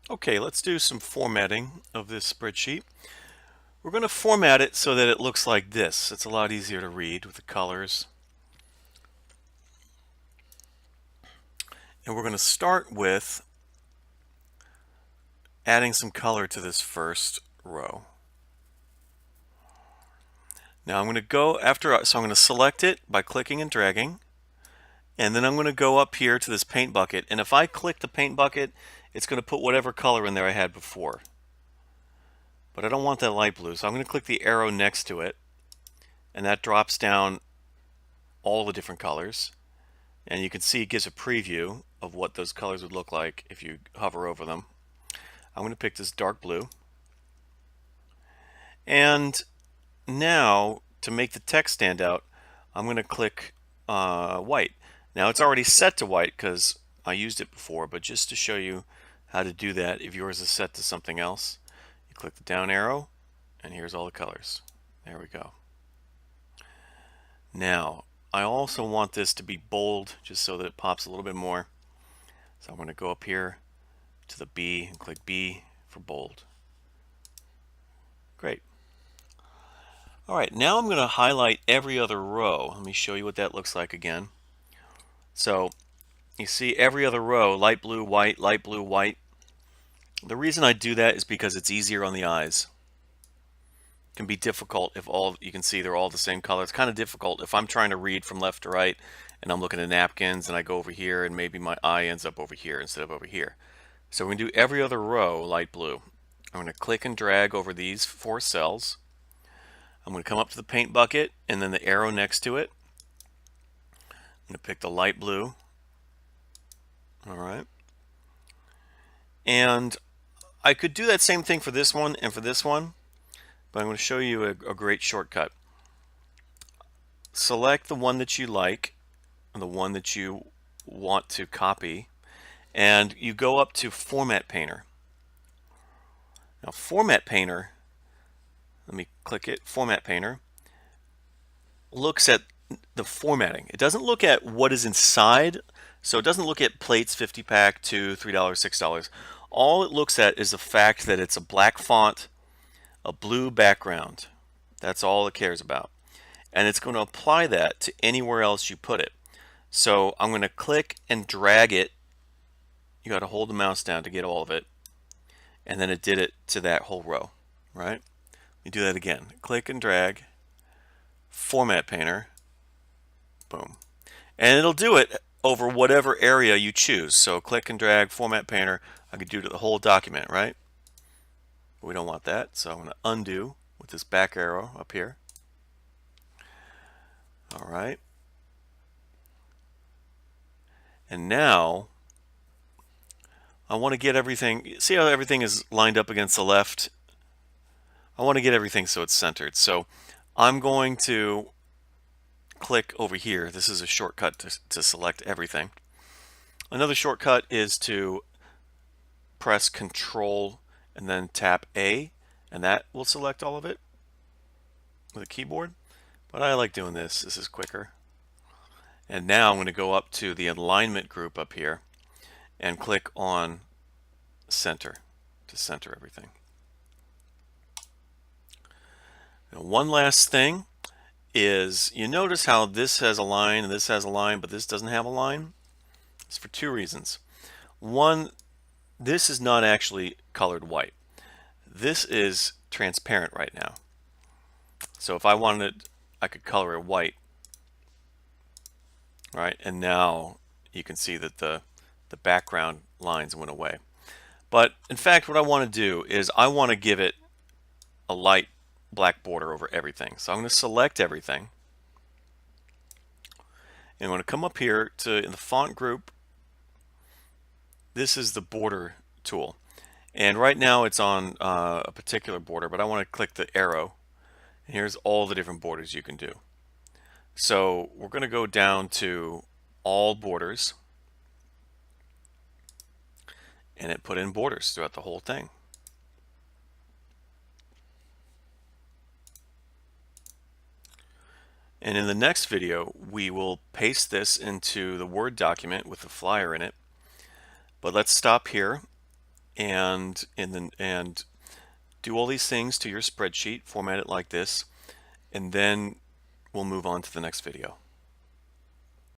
Okay, let's do some formatting of this spreadsheet. We're going to format it so that it looks like this. It's a lot easier to read with the colors. And we're going to start with adding some color to this first row. Now I'm going to go so I'm going to select it by clicking and dragging. And then I'm going to go up here to this paint bucket. And if I click the paint bucket, it's going to put whatever color in there I had before. But I don't want that light blue, so I'm going to click the arrow next to it. And that drops down all the different colors. And you can see it gives a preview of what those colors would look like if you hover over them. I'm going to pick this dark blue. And now, to make the text stand out, I'm going to click white. Now it's already set to white because I used it before, but just to show you how to do that, if yours is set to something else, you click the down arrow, and here's all the colors. There we go. Now, I also want this to be bold, just so that it pops a little bit more. So I'm going to go up here to the B and click B for bold. Great. All right, now I'm going to highlight every other row. Let me show you what that looks like again. So you see every other row, light blue, white, light blue, white. The reason I do that is because it's easier on the eyes. It can be difficult if you can see they're all the same color. It's kind of difficult if I'm trying to read from left to right and I'm looking at napkins and I go over here and maybe my eye ends up over here instead of over here. So we're going to do every other row light blue. I'm going to click and drag over these 4 cells. I'm going to come up to the paint bucket and then the arrow next to it. I'm going to pick the light blue. All right. And I could do that same thing for this one and for this one, but I'm going to show you a great shortcut. Select the one that you like, the one that you want to copy, and you go up to Format Painter. Now Format Painter, let me click it, Format Painter looks at the formatting. It doesn't look at what is inside, so it doesn't look at plates, 50 pack, $2, $3, $6. All it looks at is the fact that it's a black font, a blue background. That's all it cares about. And it's going to apply that to anywhere else you put it. So I'm going to click and drag it. You got to hold the mouse down to get all of it. And then it did it to that whole row, right? You do that again. Click and drag, Format Painter, boom. And it'll do it over whatever area you choose. So click and drag, Format Painter. I could do it to the whole document, right? But we don't want that, so I'm going to undo with this back arrow up here. All right. And now I want to get everything, see how everything is lined up against the left? I want to get everything so it's centered. So I'm going to click over here. This is a shortcut to select everything. Another shortcut is to press Control and then tap A, and that will select all of it with a keyboard. But I like doing this. This is quicker. And now I'm going to go up to the alignment group up here and click on center to center everything. Now, one last thing is you notice how this has a line and this has a line, but this doesn't have a line. It's for 2 reasons. One, this is not actually colored white. This is transparent right now. So if I wanted, I could color it white. Right, and now you can see that the background lines went away. But in fact, what I want to do is I want to give it a light black border over everything. So I'm going to select everything. And I'm going to come up here to in the font group. This is the border tool. And right now it's on a particular border, but I want to click the arrow. And here's all the different borders you can do. So we're going to go down to all borders. And it put in borders throughout the whole thing. And in the next video, we will paste this into the Word document with the flyer in it. But let's stop here and do all these things to your spreadsheet, format it like this, and then we'll move on to the next video.